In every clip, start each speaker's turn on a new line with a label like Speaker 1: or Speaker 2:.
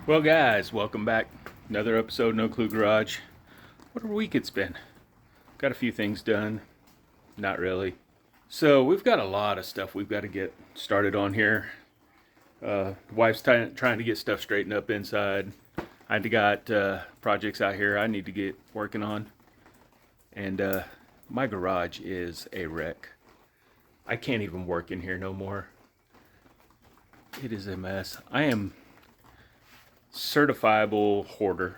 Speaker 1: Well, guys, welcome back. Another episode, No Clue Garage. What a week it's been. Got a few things done. Not really. So, we've got a lot of stuff we've got to get started on here. Wife's trying to get stuff straightened up inside. I've got projects out here I need to get working on. And my garage is a wreck. I can't even work in here no more. It is a mess. I am certifiable hoarder,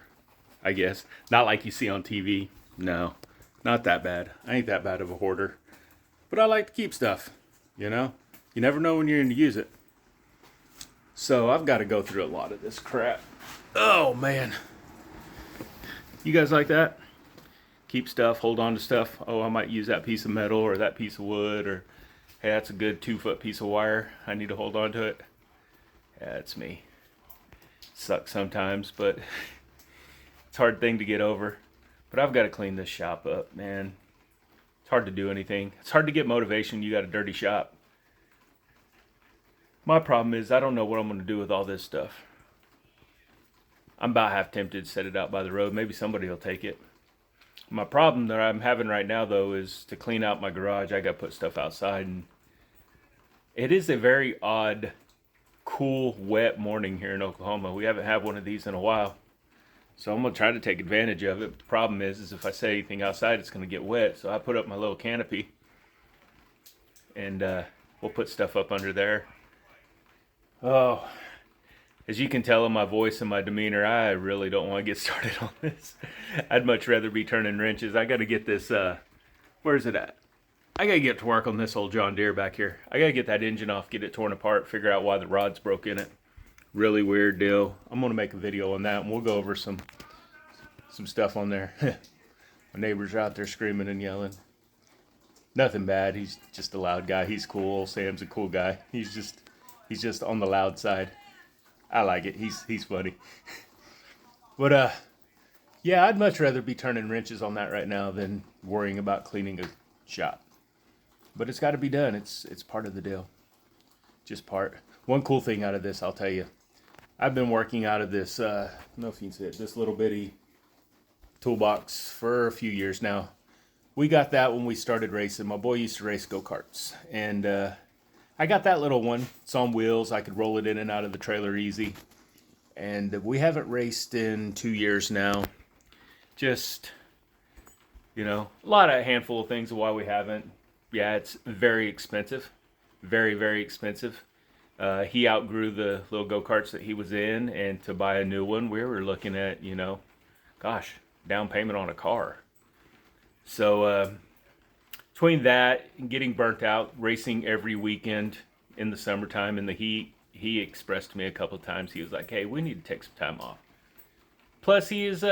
Speaker 1: I guess. Not like you see on TV. No, not that bad. I ain't that bad of a hoarder. But I like to keep stuff, you know? You never know when you're going to use it. So I've got to go through a lot of this crap. Oh, man. You guys like that? Keep stuff, hold on to stuff. Oh, I might use that piece of metal or that piece of wood, or hey, that's a good 2-foot piece of wire. I need to hold on to it. Yeah, that's me. Sucks sometimes, but it's a hard thing to get over. But I've got to clean this shop up, man. It's hard to do anything. It's hard to get motivation. You got a dirty shop. My problem is I don't know what I'm going to do with all this stuff. I'm about half tempted to set it out by the road. Maybe somebody will take it. My problem that I'm having right now, though, is to clean out my garage. I got to put stuff outside, and it is a very odd, cool, wet morning here in Oklahoma. We haven't had one of these in a while. So I'm going to try to take advantage of it. But the problem is if I set anything outside, it's going to get wet. So I put up my little canopy, and we'll put stuff up under there. Oh, as you can tell in my voice and my demeanor, I really don't want to get started on this. I'd much rather be turning wrenches. I got to get this, where's it at? I got to get to work on this old John Deere back here. I got to get that engine off, get it torn apart, figure out why the rod's broke in it. Really weird deal. I'm going to make a video on that, and we'll go over some stuff on there. My neighbors are out there screaming and yelling. Nothing bad. He's just a loud guy. He's cool. Sam's a cool guy. He's just on the loud side. I like it. He's funny. But yeah, I'd much rather be turning wrenches on that right now than worrying about cleaning a shop. But it's got to be done. It's part of the deal. Just part. One cool thing out of this, I'll tell you. I've been working out of this, I don't know if you can see it, this little bitty toolbox for a few years now. We got that when we started racing. My boy used to race go-karts. And I got that little one. It's on wheels. I could roll it in and out of the trailer easy. And we haven't raced in 2 years now. Just, a handful of things of why we haven't. Yeah, it's very expensive. Very, very expensive. He outgrew the little go-karts that he was in, and to buy a new one, we were looking at, down payment on a car. So between that and getting burnt out, racing every weekend in the summertime in the heat, he expressed to me a couple of times, he was like, hey, we need to take some time off. Plus, his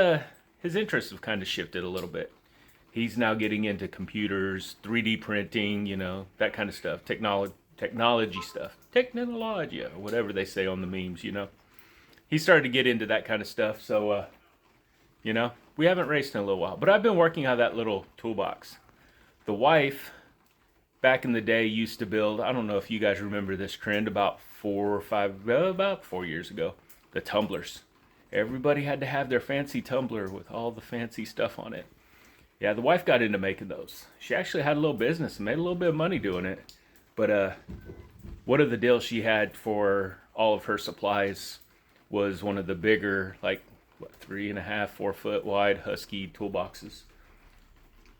Speaker 1: interests have kind of shifted a little bit. He's now getting into computers, 3D printing, that kind of stuff, technology stuff, technologia, or whatever they say on the memes, He started to get into that kind of stuff, so, we haven't raced in a little while. But I've been working on that little toolbox. The wife, back in the day, used to build, I don't know if you guys remember this trend, about 4 years ago, the tumblers. Everybody had to have their fancy tumbler with all the fancy stuff on it. Yeah, the wife got into making those. She actually had a little business and made a little bit of money doing it. But one of the deals she had for all of her supplies was one of the bigger, 3.5, 4 foot wide Husky toolboxes.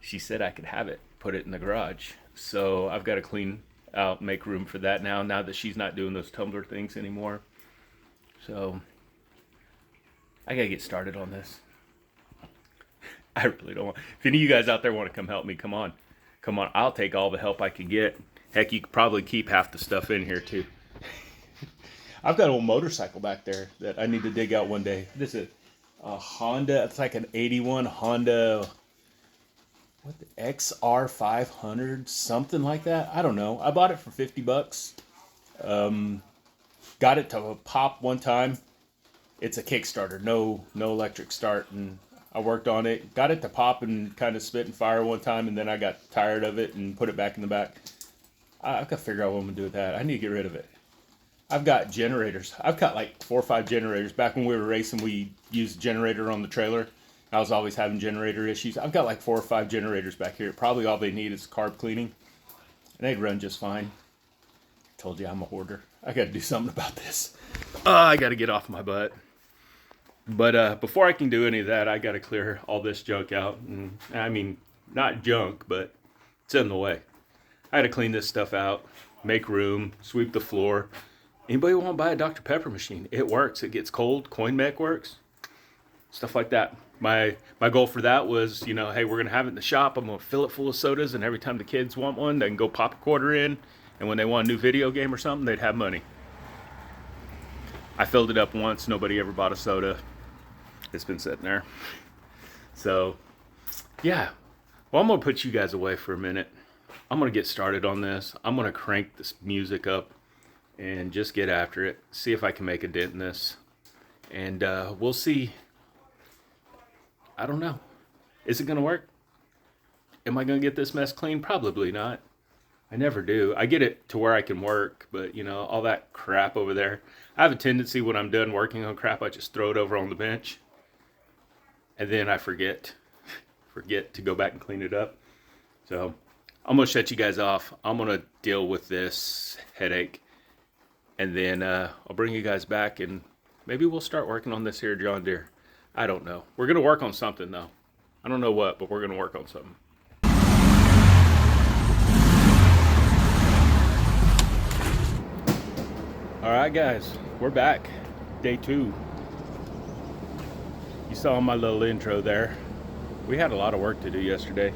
Speaker 1: She said I could have it, put it in the garage. So I've got to clean out, make room for that now that she's not doing those tumbler things anymore. So I got to get started on this. I really don't want. If any of you guys out there want to come help me, come on. I'll take all the help I can get. Heck, you could probably keep half the stuff in here too. I've got an old motorcycle back there that I need to dig out one day. This is a Honda. It's like an 81 Honda. What the XR 500, something like that. I don't know. I bought it for $50. Got it to pop one time. It's a Kickstarter, no electric start, and I worked on it. Got it to pop and kind of spit and fire one time, and then I got tired of it and put it back in the back. I've got to figure out what I'm going to do with that. I need to get rid of it. I've got generators. I've got like 4 or 5 generators. Back when we were racing, we used a generator on the trailer. I was always having generator issues. I've got like 4 or 5 generators back here. Probably all they need is carb cleaning. And they'd run just fine. Told you I'm a hoarder. I got to do something about this. I got to get off my butt. But before I can do any of that, I got to clear all this junk out. And, I mean, not junk, but it's in the way. I got to clean this stuff out, make room, sweep the floor. Anybody want to buy a Dr. Pepper machine? It works. It gets cold. CoinMech works. Stuff like that. My goal for that was, you know, hey, we're going to have it in the shop. I'm going to fill it full of sodas, and every time the kids want one, they can go pop a quarter in. And when they want a new video game or something, they'd have money. I filled it up once. Nobody ever bought a soda. It's been sitting there. So, yeah. Well, I'm going to put you guys away for a minute. I'm going to get started on this. I'm going to crank this music up and just get after it. See if I can make a dent in this. And we'll see. I don't know. Is it going to work? Am I going to get this mess clean? Probably not. I never do. I get it to where I can work, but, you know, all that crap over there. I have a tendency when I'm done working on crap, I just throw it over on the bench. And then I forget to go back and clean it up. So I'm going to shut you guys off. I'm going to deal with this headache. And then I'll bring you guys back, and maybe we'll start working on this here John Deere. I don't know. We're going to work on something, though. I don't know what, but we're going to work on something. All right, guys. We're back. Day 2. You saw my little intro there. We had a lot of work to do yesterday.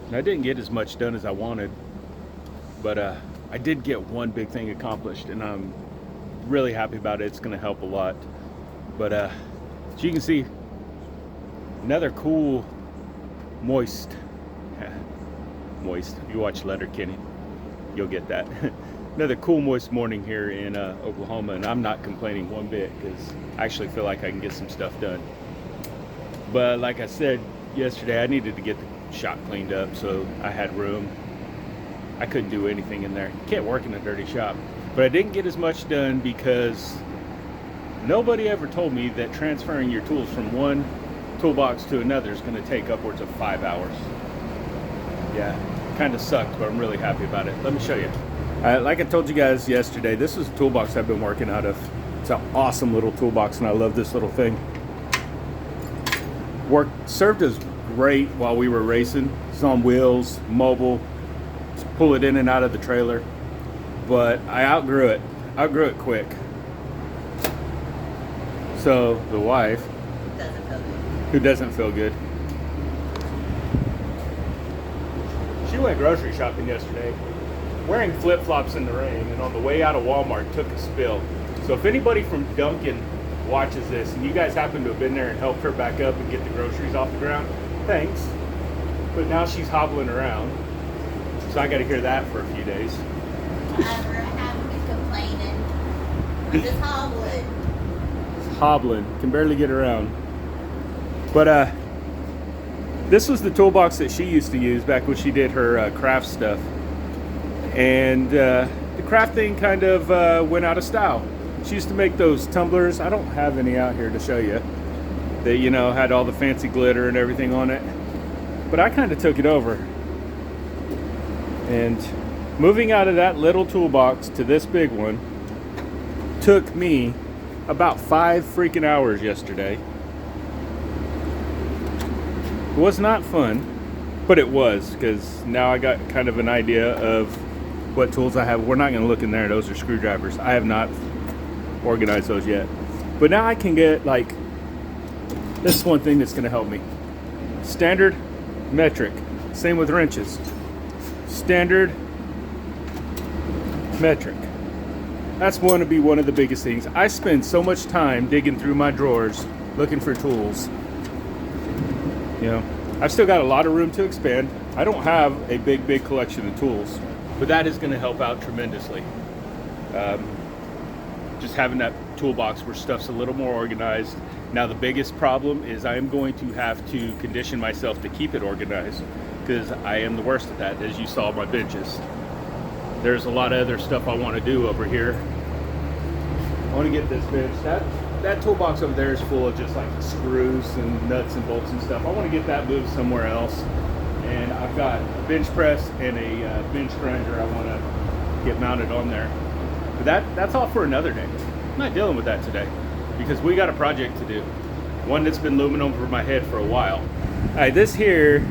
Speaker 1: And I didn't get as much done as I wanted. But I did get one big thing accomplished, and I'm really happy about it. It's going to help a lot. But as you can see, another cool, moist. You watch Letterkenny, you'll get that. Another cool, moist morning here in Oklahoma, and I'm not complaining one bit because I actually feel like I can get some stuff done. But like I said yesterday, I needed to get the shop cleaned up so I had room. I couldn't do anything in there. You can't work in a dirty shop. But I didn't get as much done because nobody ever told me that transferring your tools from one toolbox to another is going to take upwards of 5 hours. Yeah, kind of sucked, but I'm really happy about it. Let me show you. Like I told you guys yesterday, this is a toolbox I've been working out of. It's an awesome little toolbox, and I love this little thing. Served us great while we were racing. It's on wheels, mobile. Just pull it in and out of the trailer. But I outgrew it. Outgrew it quick. So the wife, who doesn't feel good, she went grocery shopping yesterday, wearing flip-flops in the rain, and on the way out of Walmart took a spill. So if anybody from Dunkin' watches this and you guys happen to have been there and helped her back up and get the groceries off the ground, thanks. But now she's hobbling around, so I got to hear that for a few days.
Speaker 2: I haven't been complaining. I'm just hobbling.
Speaker 1: Just hobbling, can barely get around. But this was the toolbox that she used to use back when she did her craft stuff. And the craft thing kind of went out of style. She used to make those tumblers. I don't have any out here to show you. That, you know, had all the fancy glitter and everything on it. But I kind of took it over. And moving out of that little toolbox to this big one took me about 5 freaking hours yesterday. It was not fun, but it was, because now I got kind of an idea of what tools I have. We're not going to look in there. Those are screwdrivers. I have not organized those yet. But now I can get, like, this is one thing that's going to help me. Standard, metric. Same with wrenches. Standard, metric. That's going to be one of the biggest things. I spend so much time digging through my drawers looking for tools. You know, I've still got a lot of room to expand. I don't have a big collection of tools, but that is going to help out tremendously. Just having that toolbox where stuff's a little more organized. Now the biggest problem is I am going to have to condition myself to keep it organized, because I am the worst at that, as you saw my benches. There's a lot of other stuff I want to do over here, want to get this bench. That toolbox over there is full of just like screws and nuts and bolts and stuff. I want to get that moved somewhere else. And I've got a bench press and a bench grinder I want to get mounted on there. But that's all for another day. I'm not dealing with that today because we got a project to do. One that's been looming over my head for a while. All right, this here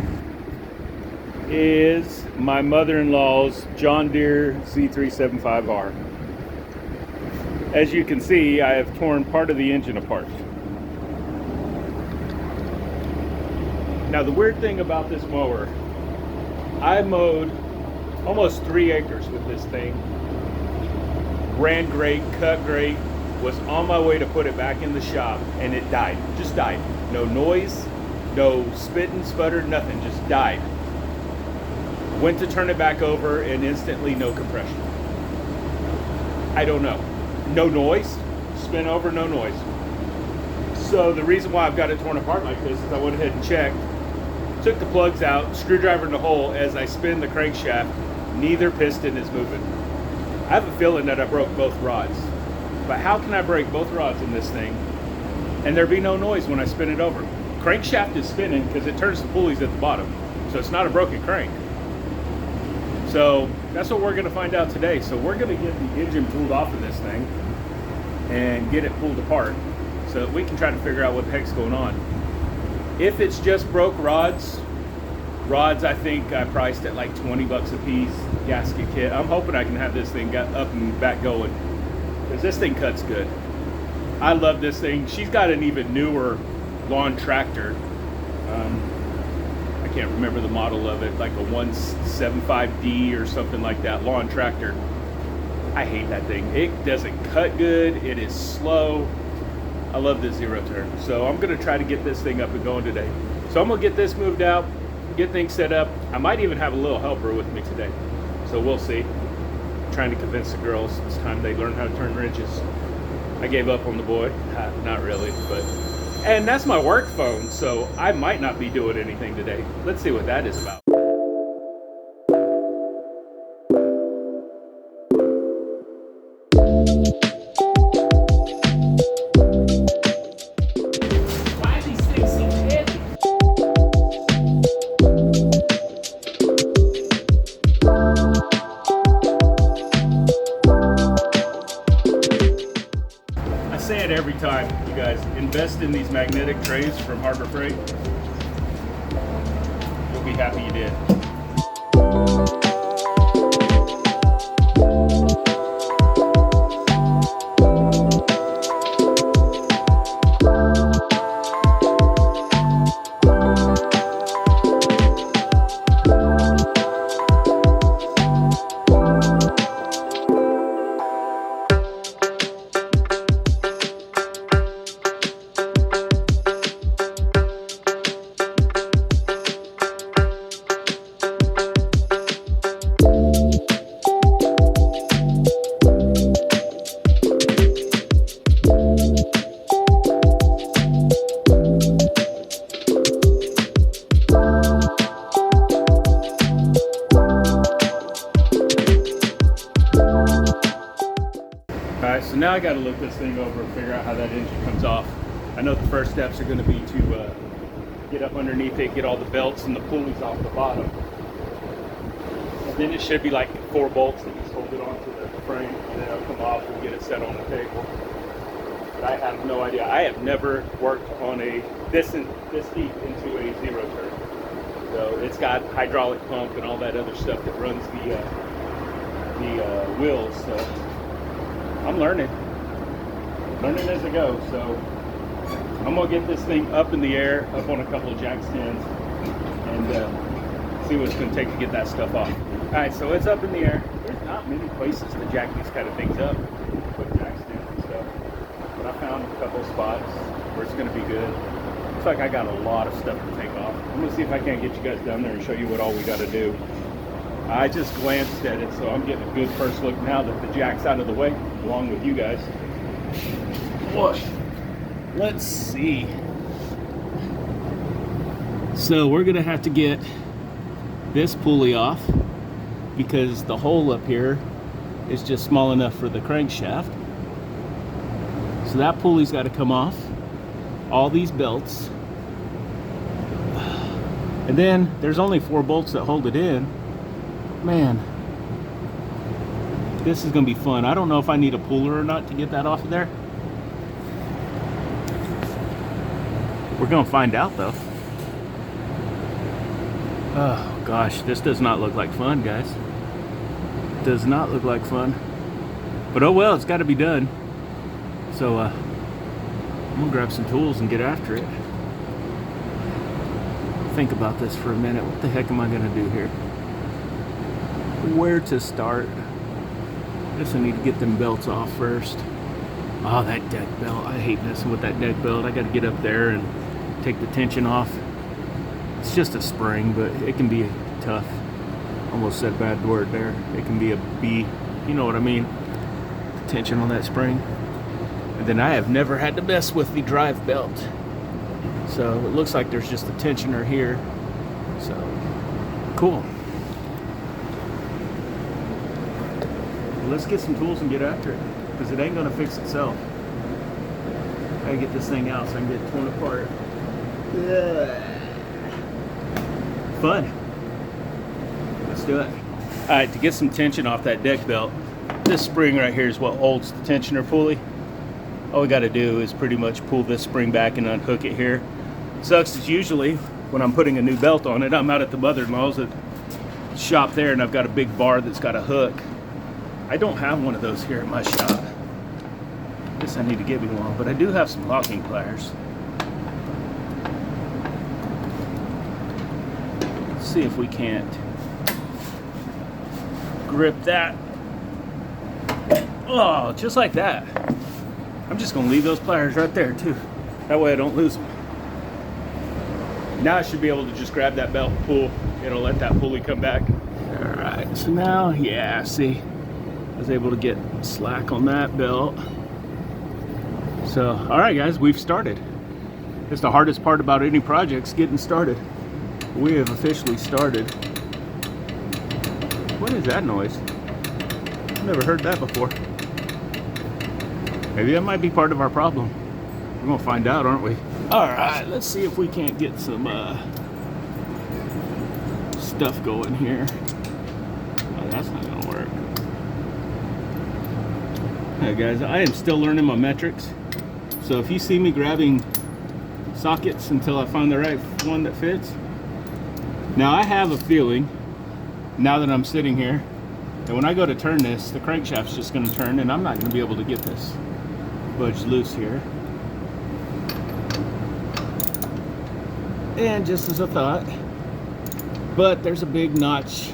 Speaker 1: is my mother-in-law's John Deere Z375R. As you can see, I have torn part of the engine apart. Now the weird thing about this mower, I mowed almost 3 acres with this thing. Ran great, cut great, was on my way to put it back in the shop, and it died, just died. No noise, no spit and sputter, nothing, just died. Went to turn it back over and instantly no compression. I don't know. No noise, spin over, no noise. So the reason why I've got it torn apart like this is I went ahead and checked, took the plugs out, screwdriver in the hole. As I spin the crankshaft, neither piston is moving. I have a feeling that I broke both rods. But how can I break both rods in this thing and there be no noise when I spin it over? Crankshaft is spinning because it turns the pulleys at the bottom. So it's not a broken crank. So that's what we're going to find out today. So we're going to get the engine pulled off of this thing and get it pulled apart so that we can try to figure out what the heck's going on. If it's just broke rods I think I priced at like 20 bucks a piece, gasket kit. I'm hoping I can have this thing got up and back going because this thing cuts good. I love this thing. She's got an even newer lawn tractor. I can't remember the model of it, like a 175D or something like that, lawn tractor. I hate that thing. It doesn't cut good. It is slow. I love this zero turn. So I'm going to try to get this thing up and going today. So I'm going to get this moved out, get things set up. I might even have a little helper with me today. So we'll see. I'm trying to convince the girls it's time they learn how to turn wrenches. I gave up on the boy. Not really, but... And that's my work phone, so I might not be doing anything today. Let's see what that is about. Why are these things so heavy? I say it every time, you guys. Invest in these magnetic trays from Harbor Freight. You'll be happy you did. Alright, so now I got to look this thing over and figure out how that engine comes off. I know the first steps are going to be to get up underneath it, get all the belts and the pulleys off the bottom. And then it should be like 4 bolts that just hold it onto the frame, and then it'll come off and get it set on the table. But I have no idea. I have never worked on this deep into a zero turn. So it's got hydraulic pump and all that other stuff that runs the wheels. So I'm learning as I go. So I'm gonna get this thing up in the air, up on a couple of jack stands, and see what it's gonna take to get that stuff off. All right, so it's up in the air. There's not many places to jack these kind of things up, put jack stands and stuff. But I found a couple spots where it's gonna be good. Looks like I got a lot of stuff to take off. I'm gonna see if I can't get you guys down there and show you what all we gotta do. I just glanced at it, so I'm getting a good first look now that the jack's out of the way, along with you guys. Whoosh. Let's see. So we're gonna have to get this pulley off because the hole up here is just small enough for the crankshaft. So that pulley's got to come off. All these belts. And then there's only 4 bolts that hold it in. Man, this is going to be fun. I don't know if I need a puller or not to get that off of there. We're going to find out though. Oh gosh, this does not look like fun, guys. Does not look like fun. But oh well, it's got to be done. So I'm gonna grab some tools and get after it. Think about this for a minute. What the heck am I gonna do here? Where to start? I guess I need to get them belts off first. Oh, that deck belt. I hate messing with that deck belt. I got to get up there and take the tension off. It's just a spring, but it can be tough. Almost said a bad word there. It can be a B. You know what I mean? The tension on that spring. And then I have never had to mess with the drive belt. So it looks like there's just a tensioner here. So cool. Let's get some tools and get after it, because it ain't gonna fix itself. I gotta get this thing out so I can get it torn apart. Ugh. Fun. Let's do it. All right, to get some tension off that deck belt, this spring right here is what holds the tensioner pulley. All we gotta do is pretty much pull this spring back and unhook it here. Sucks is usually when I'm putting a new belt on it, I'm out at the mother-in-law's shop there, and I've got a big bar that's got a hook. I don't have one of those here at my shop. Guess I need to get me one, but I do have some locking pliers. Let's see if we can't grip that. Oh, just like that. I'm just gonna leave those pliers right there too. That way I don't lose them. Now I should be able to just grab that belt and pull. It'll let that pulley come back. All right, so now, yeah, see, I was able to get slack on that belt. So, all right guys, we've started. It's the hardest part about any project's getting started. We have officially started. What is that noise? I've never heard that before. Maybe that might be part of our problem. We're gonna find out, aren't we? All right, let's see if we can't get some stuff going here. Oh, that's not gonna work. Hey guys, I am still learning my metrics. So if you see me grabbing sockets until I find the right one that fits. Now I have a feeling, now that I'm sitting here, that when I go to turn this, the crankshaft's just gonna turn and I'm not gonna be able to get this budged loose here. And just as a thought, but there's a big notch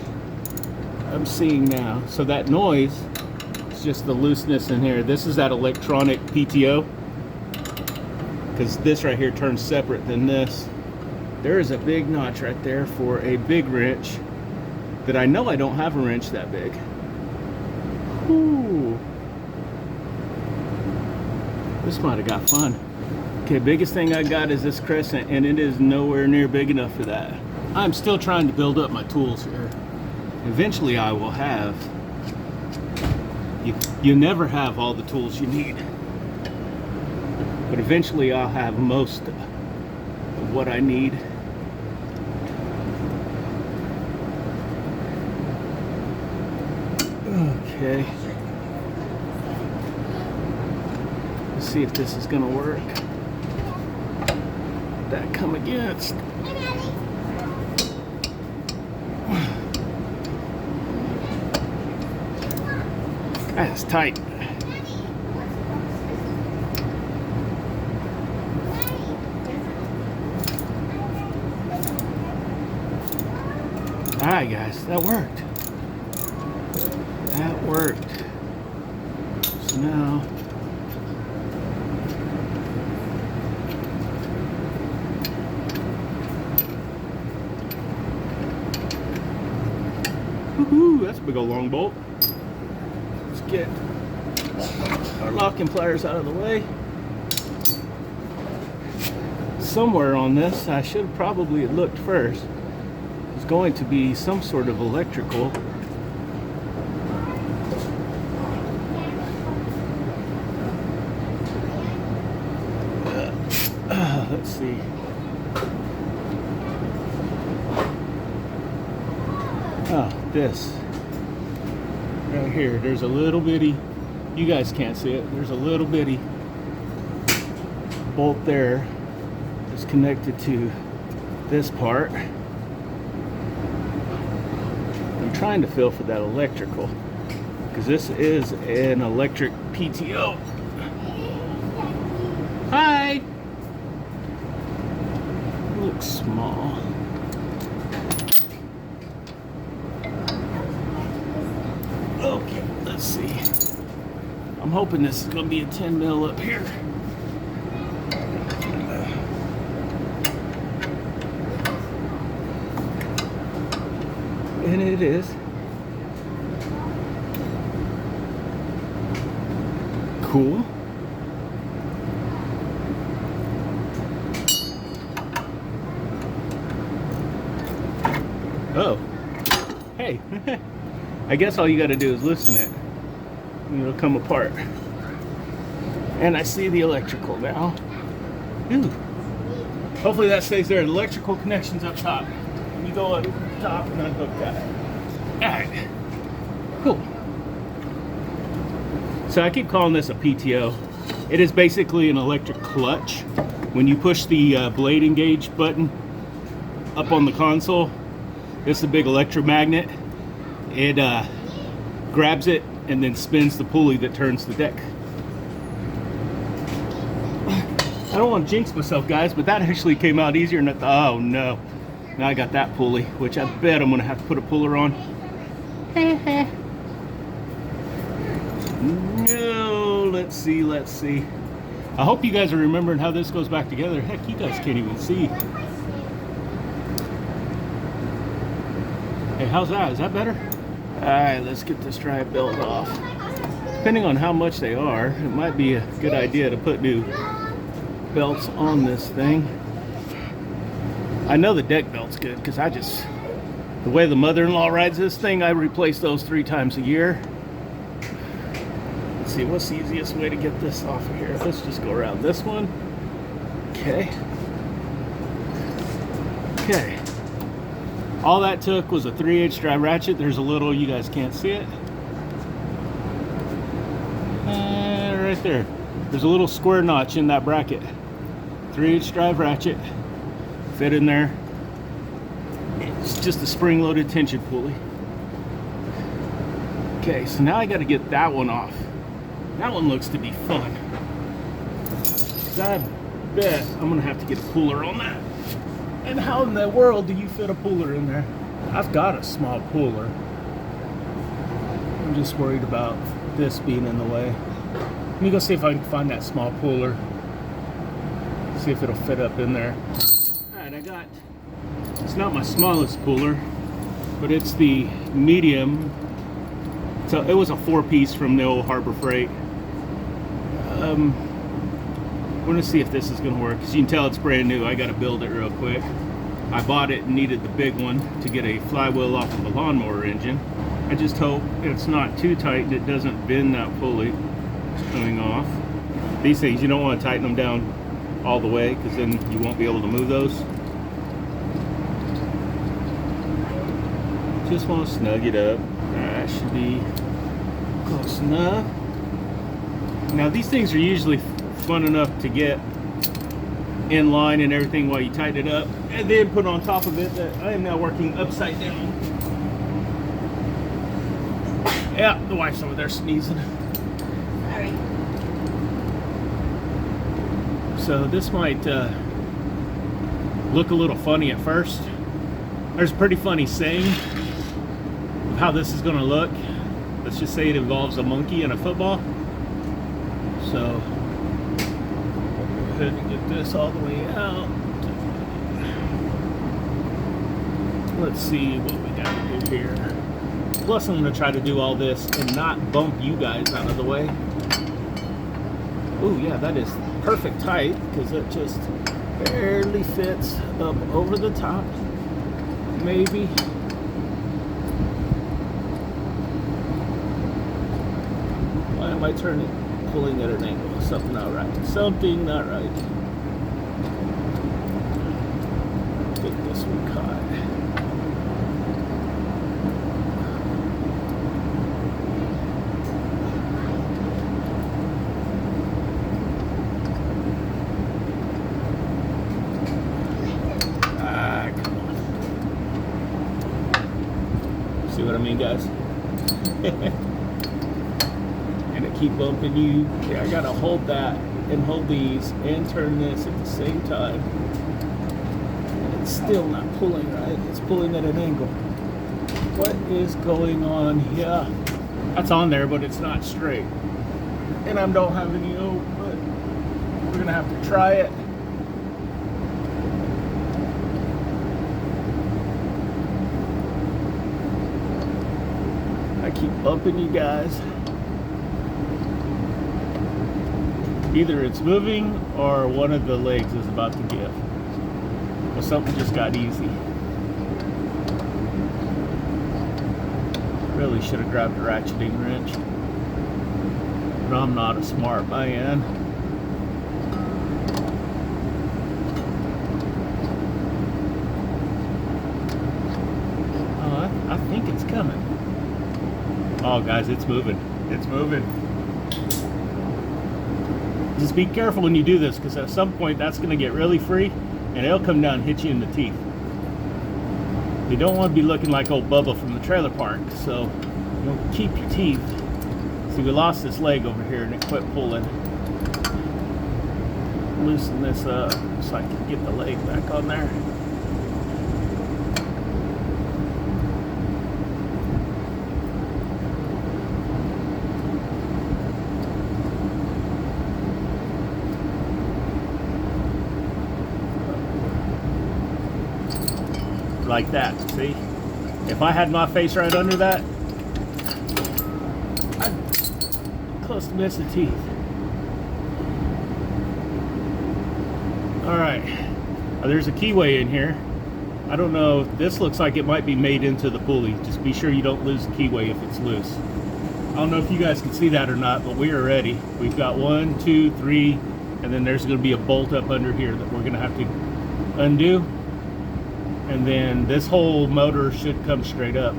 Speaker 1: I'm seeing now. So that noise is just the looseness in here. This is that electronic PTO, because this right here turns separate than this. There is a big notch right there for a big wrench that I know I don't have a wrench that big. Ooh. This might have got fun. Okay, biggest thing I got is this crescent, and it is nowhere near big enough for that. I'm still trying to build up my tools here. Eventually I will have, you never have all the tools you need, but eventually I'll have most of what I need. Okay. Let's see if this is gonna work. That come against. That's tight. All right, guys, that worked. That worked. So now, woohoo, that's a big old long bolt. Let's get our locking pliers out of the way. Somewhere on this, I should have probably looked first. There's going to be some sort of electrical. let's see. Oh, this right here, there's a little bitty, you guys can't see it, there's a little bitty bolt there that's connected to this part. I'm trying to feel for that electrical because this is an electric PTO. Hi! Looks small. Okay, let's see. I'm hoping this is going to be a 10 mil up here. And it is. Cool. Oh. Hey. I guess all you got to do is loosen it. And it'll come apart. And I see the electrical now. Ooh. Hopefully that stays there. The electrical connection's up top. You go up top and unhook that. Alright. Cool. So I keep calling this a PTO. It is basically an electric clutch. When you push the blade engage button up on the console, this is a big electromagnet. It grabs it and then spins the pulley that turns the deck. I don't want to jinx myself, guys, but that actually came out easier than I thought. Oh no. Now I got that pulley, which I bet I'm going to have to put a puller on. No, let's see. I hope you guys are remembering how this goes back together. Heck, you guys can't even see. Hey, how's that? Is that better? Alright, let's get this drive belt off. Depending on how much they are, it might be a good idea to put new belts on this thing. I know the deck belt's good because the way the mother-in-law rides this thing, I replace those 3 times a year. Let's see, what's the easiest way to get this off of here? Let's just go around this one. Okay. Okay. All that took was a 3/8 drive ratchet. There's a little, you guys can't see it. Right there. There's a little square notch in that bracket. 3/8 drive ratchet. Fit in there. It's just a spring-loaded tension pulley. Okay, so now I got to get that one off. That one looks to be fun. I bet I'm gonna have to get a puller on that. And how in the world do you fit a puller in there? I've got a small puller. I'm just worried about this being in the way. Let me go see if I can find that small puller. See if it'll fit up in there. Alright, I got, it's not my smallest puller, but it's the medium. So it was a 4-piece from the old Harbor Freight. I'm going to see if this is going to work. As you can tell, it's brand new. I got to build it real quick. I bought it and needed the big one to get a flywheel off of a lawnmower engine. I just hope it's not too tight and it doesn't bend that pulley coming off. These things, you don't want to tighten them down all the way because then you won't be able to move those. Just want to snug it up. That should be close enough. Now these things are usually fun enough to get in line and everything while you tighten it up and then put on top of it that I am now working upside down. Yeah, the wife's over there sneezing.
Speaker 2: Sorry.
Speaker 1: So this might look a little funny at first. There's a pretty funny saying of how this is going to look. Let's just say it involves a monkey and a football. So go ahead and get this all the way out. Let's see what we got to do here. Plus I'm going to try to do all this and not bump you guys out of the way. Oh yeah, that is perfect height because it just barely fits up over the top. Maybe. Why am I pulling at an angle? Something not right. Something not right.
Speaker 3: playing, guys. And I keep bumping you. Yeah, I gotta hold that and hold these and turn this at the same time. And it's still not pulling right. It's pulling at an angle. What is going on here? That's on there, but it's not straight. And I don't have any oak, but we're gonna have to try it. I keep bumping you guys. Either it's moving or one of the legs is about to give. Well, something just got easy. Really should have grabbed a ratcheting wrench. But I'm not a smart man. Oh, I think it's coming. Oh, guys, it's moving. It's moving. Just be careful when you do this, because at some point that's going to get really free and it'll come down and hit you in the teeth. You don't want to be looking like old Bubba from the trailer park, so keep your teeth. See, we lost this leg over here and it quit pulling. Loosen this up so I can get the leg back on there. Like that, see? If I had my face right under that, I'd close to miss the teeth. Alright, there's a keyway in here. I don't know, this looks like it might be made into the pulley. Just be sure you don't lose the keyway if it's loose. I don't know if you guys can see that or not, but we are ready. We've got 1, 2, 3, and then there's going to be a bolt up under here that we're going to have to undo. And then this whole motor should come straight up.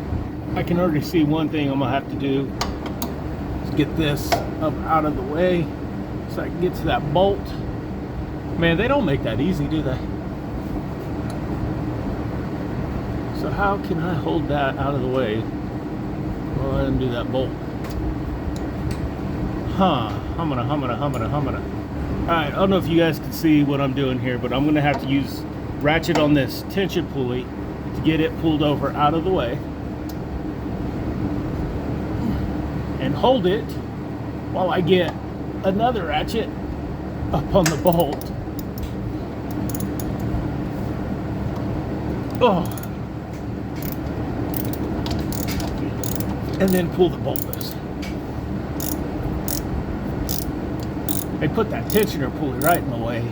Speaker 3: I can already see one thing I'm gonna have to do is get this up out of the way so I can get to that bolt. Man, they don't make that easy, do they? So how can I hold that out of the way while I undo that bolt? Humana. Alright, I don't know if you guys can see what I'm doing here, but I'm gonna have to use ratchet on this tension pulley to get it pulled over out of the way and hold it while I get another ratchet up on the bolt. Oh, and then pull the bolt loose. They put that tensioner pulley right in the way.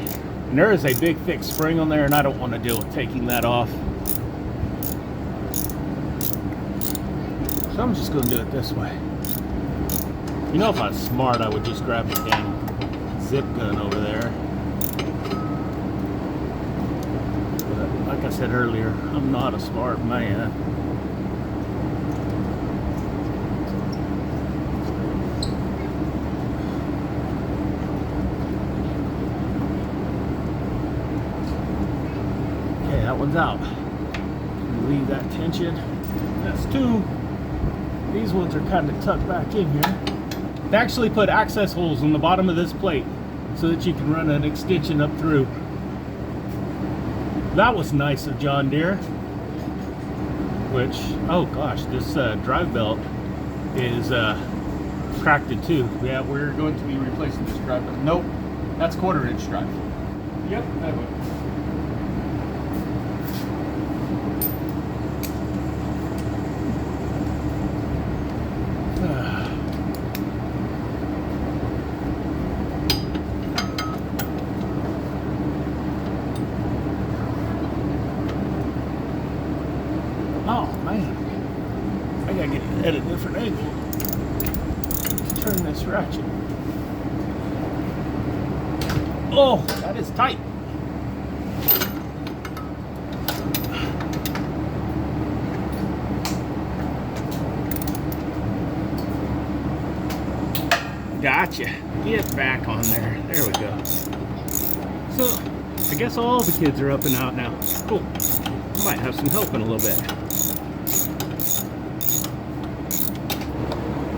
Speaker 3: And there is a big thick spring on there and I don't want to deal with taking that off. So I'm just going to do it this way. You know, if I was smart, I would just grab the dang zip gun over there. But like I said earlier, I'm not a smart man. That one's out. Leave that tension. That's 2. These ones are kind of tucked back in here. They actually put access holes on the bottom of this plate so that you can run an extension up through. That was nice of John Deere. Which, oh gosh, this drive belt is cracked in 2. Yeah, we're going to be replacing this drive belt. Nope, that's 1/4 inch drive. Yep, that one. Oh man, I gotta get it at a different angle to turn this ratchet. Oh, that is tight. Gotcha. Get back on there. There we go. So, I guess all the kids are up and out now. Cool. Might have some help in a little bit.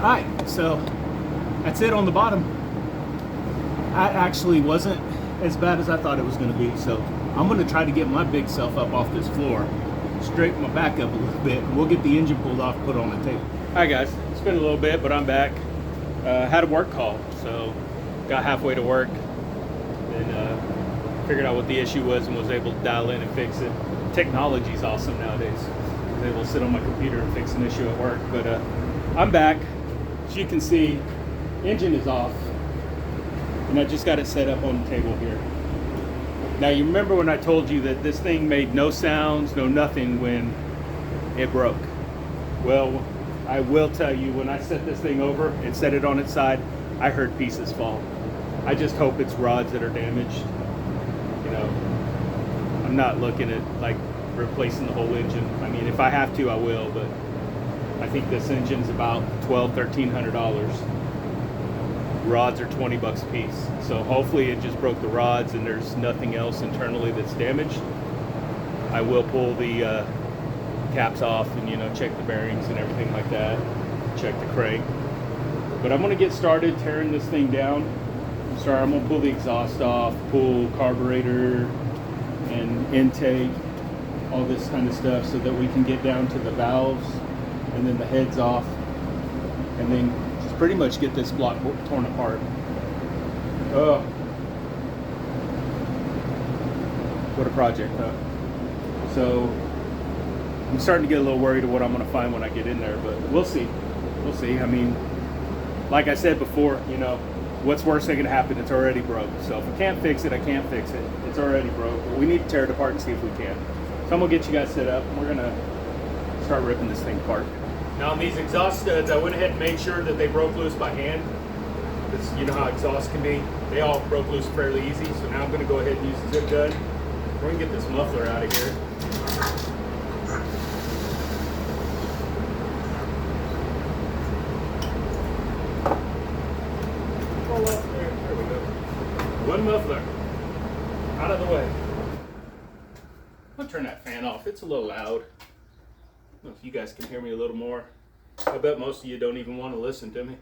Speaker 3: Alright, so that's it on the bottom. That actually wasn't as bad as I thought it was going to be, so I'm going to try to get my big self up off this floor, straighten my back up a little bit, and we'll get the engine pulled off, put on the table. Alright guys, it's been a little bit, but I'm back. Had a work call, so got halfway to work, and figured out what the issue was and was able to dial in and fix it. Technology's awesome nowadays. I was able to sit on my computer and fix an issue at work, but I'm back. As you can see, engine is off, and I just got it set up on the table here. Now you remember when I told you that this thing made no sounds, no nothing when it broke? Well, I will tell you, when I set this thing over and set it on its side, I heard pieces fall. I just hope it's rods that are damaged. You know, I'm not looking at like replacing the whole engine. I mean, if I have to, I will, but I think this engine's about $1,200–$1,300. Rods are 20 bucks a piece. So hopefully it just broke the rods and there's nothing else internally that's damaged. I will pull the caps off and, you know, check the bearings and everything like that. Check the crank. But I'm gonna get started tearing this thing down. I'm gonna pull the exhaust off, pull carburetor and intake, all this kind of stuff, so that we can get down to the valves and then the heads off, and then just pretty much get this block torn apart. Oh, what a project, huh? So I'm starting to get a little worried of what I'm going to find when I get in there, but we'll see. We'll see. I mean, like I said before, you know, what's worse that can happen? It's already broke. So if I can't fix it, I can't fix it. It's already broke. But we need to tear it apart and see if we can. So I'm going to get you guys set up, and we're going to start ripping this thing apart. Now on these exhaust studs, I went ahead and made sure that they broke loose by hand. Because you know how exhaust can be. They all broke loose fairly easy. So now I'm going to go ahead and use the zip gun. We're going to get this muffler out of here. Roll up there. There we go. One muffler out of the way. I'll turn that fan off. It's a little loud. I don't know if you guys can hear me a little more. I bet most of you don't even want to listen to me.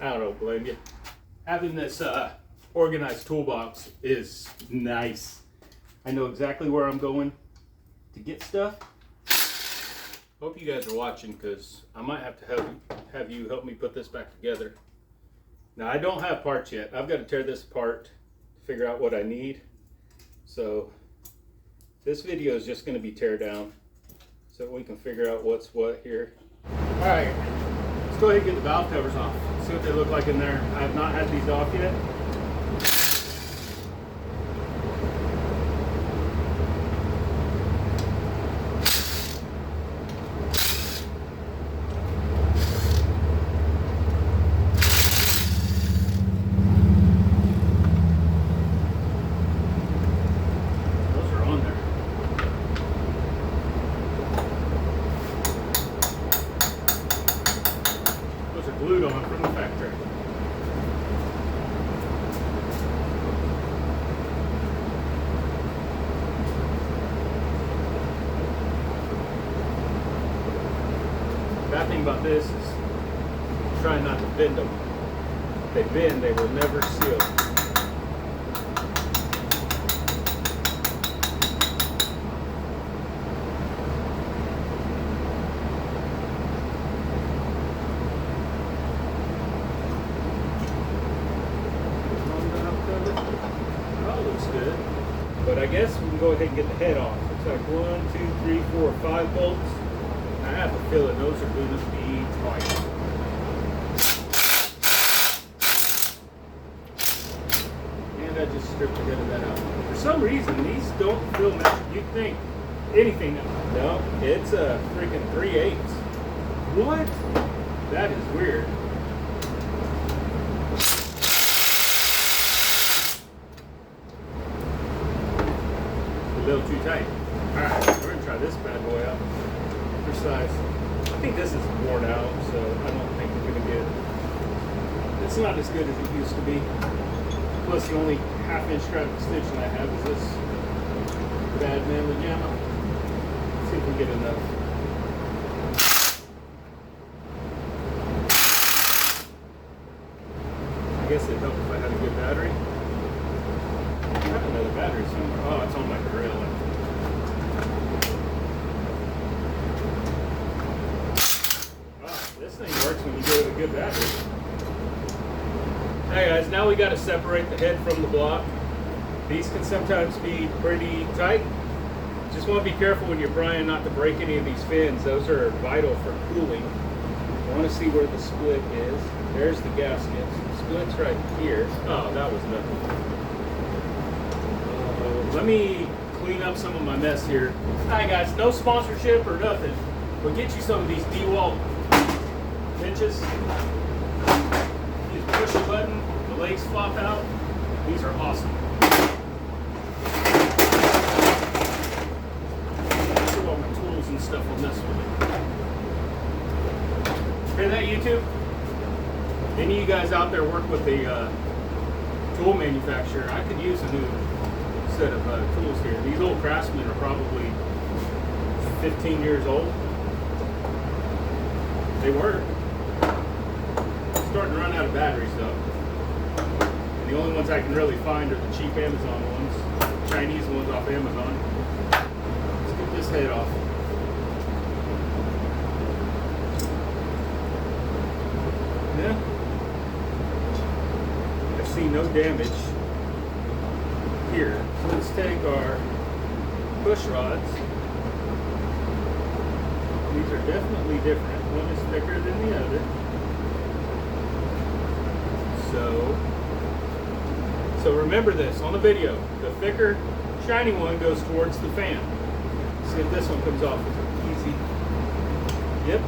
Speaker 3: I don't blame you. Having this organized toolbox is nice. I know exactly where I'm going to get stuff. Hope you guys are watching, because I might have to have you help me put this back together. Now I don't have parts yet. I've got to tear this apart to figure out what I need. So this video is just going to be tear down, so we can figure out what's what here. All right, let's go ahead and get the valve covers off. See what they look like in there. I have not had these off yet. Glued on from the factory. The bad thing about this is trying not to bend them. If they bend, they will never seal. But I guess we can go ahead and get the head off. Looks like 1, 2, 3, 4, 5 bolts. I have a feeling those are going to be tight. And I just stripped the head of that out. For some reason, these don't feel measured. You'd think anything. No, it's a freaking 3/8. What? That is weird. A little too tight. Alright, we're going to try this bad boy out. For size. I think this is worn out, so I don't think we're going to get... It's not as good as it used to be. Plus the only half-inch strap extension I have is this bad manly jammer. Let's see if we get enough. guess it'd help if I had a good battery. I have another battery somewhere. Oh, it's on my grill. This thing works when you go with a good battery. Hey guys, now we got to separate the head from the block. These can sometimes be pretty tight. Just want to be careful when you're prying not to break any of these fins. Those are vital for cooling. You want to see where the split is. There's the gasket. The split's right here. Oh, that was nothing. Let me clean up some of my mess here. Alright guys, no sponsorship or nothing. We'll get you some of these DeWalt pinches. You just push a button, the legs flop out. These are awesome. So all my tools and stuff will mess with it. Hear that, YouTube? Any of you guys out there work with a tool manufacturer? I could use a new set of tools here. These old Craftsmen are probably 15 years old. They work. Starting to run out of batteries though. And the only ones I can really find are the cheap Amazon ones, Chinese ones off Amazon. Let's get this head off. Yeah. I see no damage here. So let's take our push rods. These are definitely different. One is thicker than the other. So remember this on the video. The thicker, shiny one goes towards the fan. See if this one comes off. Easy. Yep.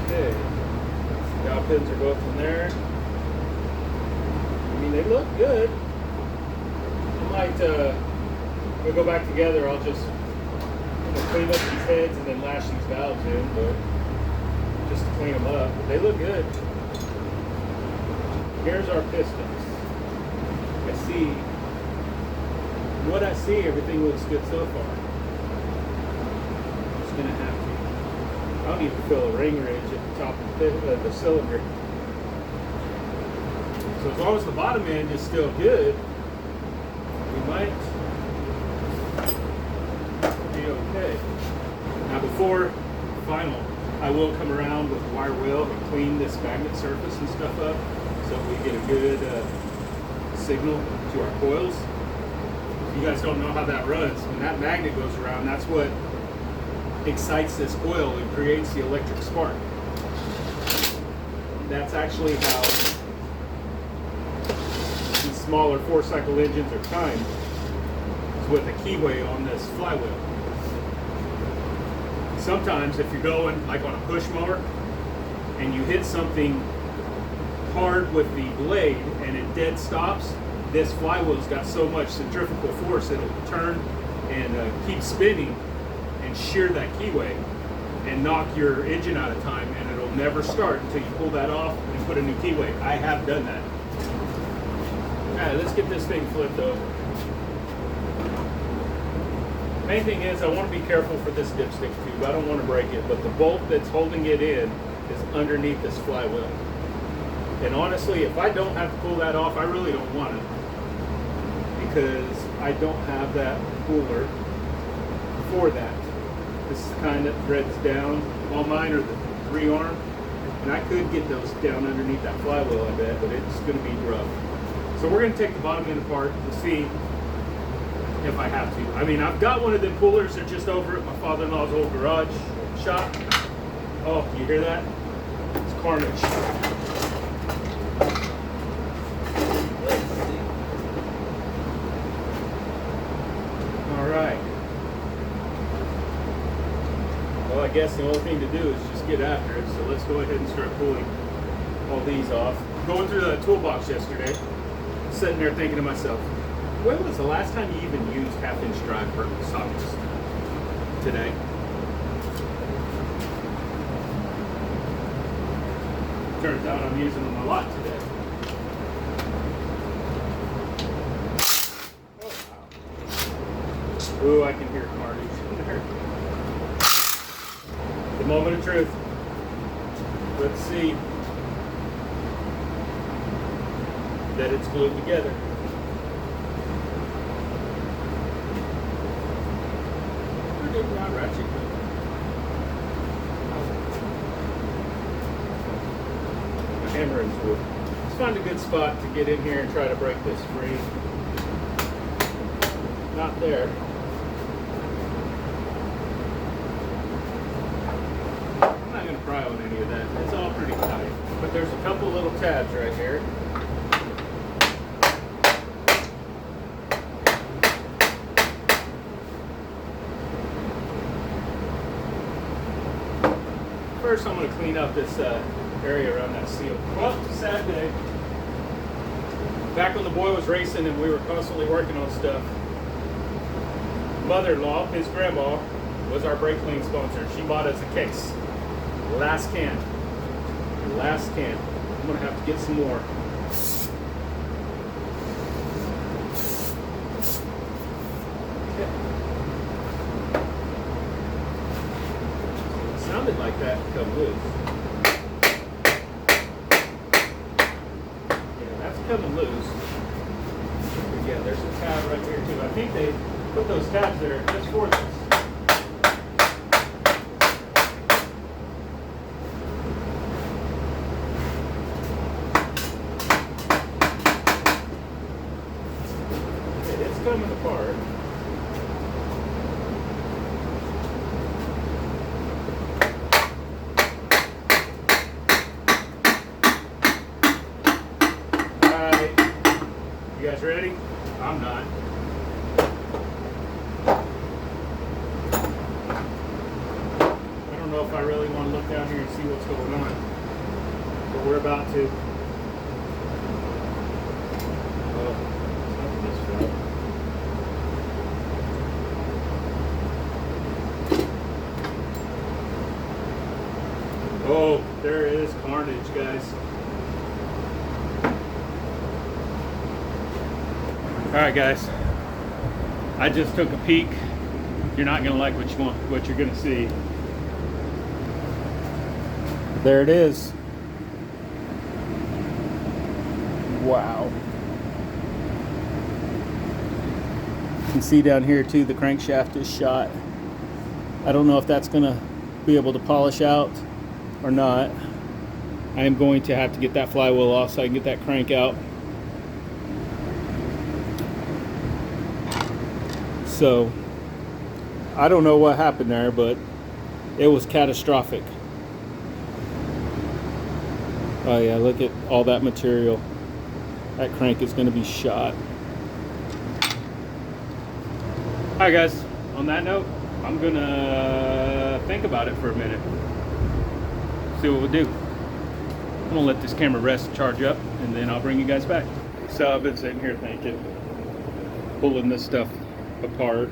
Speaker 3: Okay. Dowel pins are both in there. I mean, they look good. I might, when we go back together, I'll just clean up these heads and then lash these valves in, but just to clean them up. But they look good. Here's our pistons. What I see, everything looks good so far. I'm just gonna have to. I don't even feel a ring ridge at the top of the cylinder. So as long as the bottom end is still good, we might be okay. Now before final, I will come around with a wire wheel and clean this magnet surface and stuff up so we get a good signal to our coils. If you guys don't know how that runs, when that magnet goes around, that's what excites this coil and creates the electric spark. That's actually how these smaller 4-cycle engines are timed, is with a keyway on this flywheel. Sometimes if you're going like on a push mower and you hit something hard with the blade and it dead stops, this flywheel's got so much centrifugal force it'll turn and keep spinning and shear that keyway and knock your engine out of time, and it'll never start until you pull that off and put a new keyway. I have done that. Alright, let's get this thing flipped over. Main thing is I want to be careful for this dipstick tube. I don't want to break it, but the bolt that's holding it in is underneath this flywheel. And honestly, if I don't have to pull that off, I really don't want it, because I don't have that puller for that. This is the kind that threads down. All mine are the 3-arm, and I could get those down underneath that flywheel, I bet, but it's going to be rough. So we're going to take the bottom end apart to see if I have to. I mean, I've got one of them pullers. They're just over at my father-in-law's old garage shop. Oh, you hear that? It's carnage. All right. Well, I guess the only thing to do is just get after it. So let's go ahead and start pulling all these off. Going through the toolbox yesterday, sitting there thinking to myself, when was the last time you even used 1/2-inch drive sockets? Today. Turns out I'm using them a lot today. Oh, wow. Ooh, I can hear carnage in there. The moment of truth. Let's see that it's glued together. Pretty good rod ratchet. My hammer is wood. Let's find a good spot to get in here and try to break this free. Not there. I'm not going to pry on any of that. It's all pretty tight. But there's a couple little tabs right here. First, I'm going to clean up this area around that seal. Well, it's a sad day. Back when the boy was racing and we were constantly working on stuff, mother-in-law, his grandma, was our brake clean sponsor. She bought us a case. Last can. Last can. I'm going to have to get some more. It sounded like that come loose. Yeah, that's coming loose. Yeah, there's a tab right here too. I think they put those tabs there just for this. It's coming apart. Alright. You guys ready? I'm not. I don't know if I really want to look down here and see what's going on, but we're about to. Oh, something just fell. Oh, there is carnage, guys. All right, guys. I just took a peek. You're not gonna like what you're gonna see. There it is. Wow. You can see down here too, the crankshaft is shot. I don't know if that's gonna be able to polish out or not. I am going to have to get that flywheel off so I can get that crank out. So, I don't know what happened there, but it was catastrophic. Oh yeah, look at all that material. That crank is going to be shot. Alright guys, on that note, I'm going to think about it for a minute. See what we'll do. I'm going to let this camera rest and charge up, and then I'll bring you guys back. So I've been sitting here thinking, pulling this stuff apart.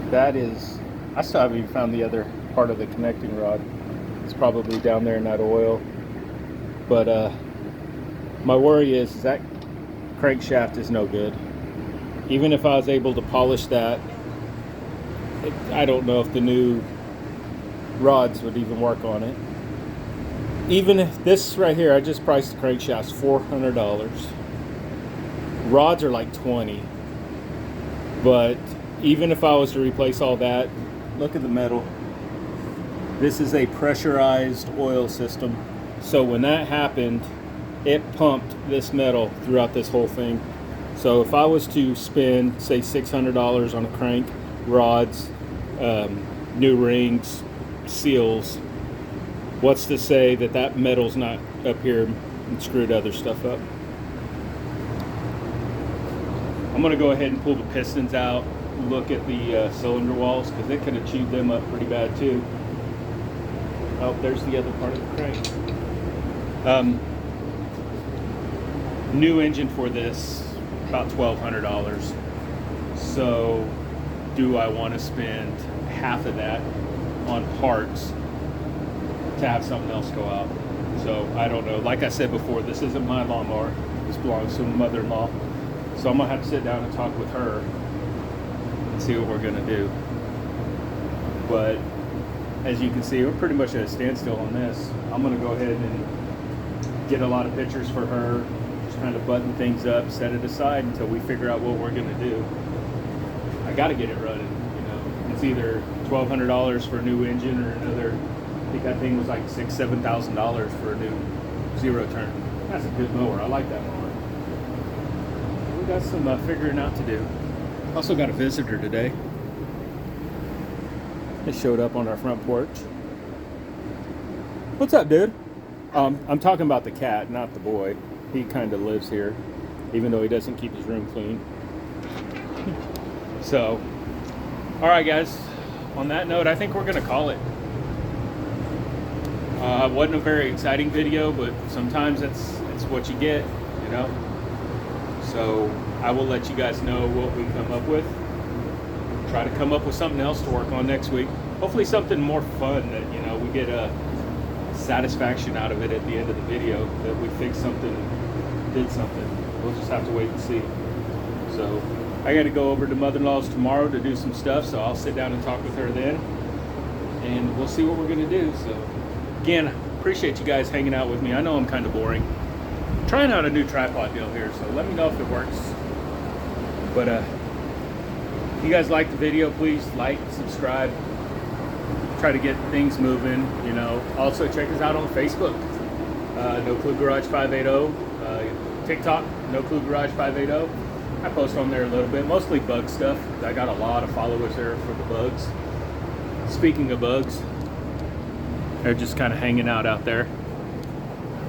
Speaker 3: That is, I still haven't even found the other part of the connecting rod. It's probably down there in that oil. But my worry is that crankshaft is no good. Even if I was able to polish that, I don't know if the new rods would even work on it. Even if this right here, I just priced the crankshafts $400. Rods are like $20. But even if I was to replace all that, look at the metal. This is a pressurized oil system. So when that happened, it pumped this metal throughout this whole thing. So if I was to spend, say, $600 on a crank, rods, new rings, seals, what's to say that that metal's not up here and screwed other stuff up? I'm going to go ahead and pull the pistons out, look at the cylinder walls, because it could have chewed them up pretty bad too. Oh, there's the other part of the crank. New engine for this, about $1,200. So do I want to spend half of that on parts to have something else go out? So I don't know. Like I said before, this isn't my lawnmower. This belongs to my mother-in-law. So I'm gonna have to sit down and talk with her
Speaker 1: and see what we're gonna do. But as you can see, we're pretty much at a standstill on this. I'm gonna go ahead and get a lot of pictures for her, just kind of button things up, set it aside until we figure out what we're gonna do. I gotta get it running, you know. It's either $1,200 for a new engine or another, I think that thing was like $7,000 for a new zero turn. That's a good mower, I like that mower. We got some figuring out to do. Also got a visitor today. They showed up on our front porch. What's up, dude? I'm talking about the cat, not the boy. He kind of lives here, even though he doesn't keep his room clean. So, all right, guys. On that note, I think we're gonna call it. Wasn't a very exciting video, but sometimes it's what you get, you know. So I will let you guys know what we come up with. Try to come up with something else to work on next week. Hopefully something more fun that, you know, we get a satisfaction out of it at the end of the video, that we fixed something, did something. We'll just have to wait and see. So I got to go over to mother-in-law's tomorrow to do some stuff, so I'll sit down and talk with her then, and we'll see what we're going to do. So again, appreciate you guys hanging out with me. I know I'm kind of boring. I'm trying out a new tripod deal here, so let me know if it works. But if you guys like the video, please like, subscribe, try to get things moving, you know. Also check us out on Facebook, No Clue Garage 580, TikTok, No Clue Garage 580. I post on there a little bit, mostly bug stuff. I got a lot of followers there for the bugs. Speaking of bugs, they're just kind of hanging out there.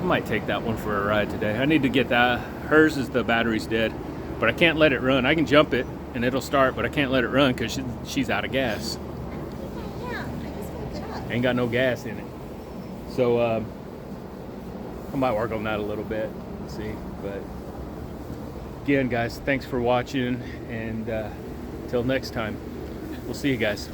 Speaker 1: I might take that one for a ride today. I need to get that. Hers is the battery's dead, but I can't let it run. I can jump it and it'll start, but I can't let it run because she's out of gas.
Speaker 2: Yeah, I just woke it up.
Speaker 1: Ain't got no gas in it. So I might work on that a little bit, see. But again, guys, thanks for watching, and till next time, we'll see you guys.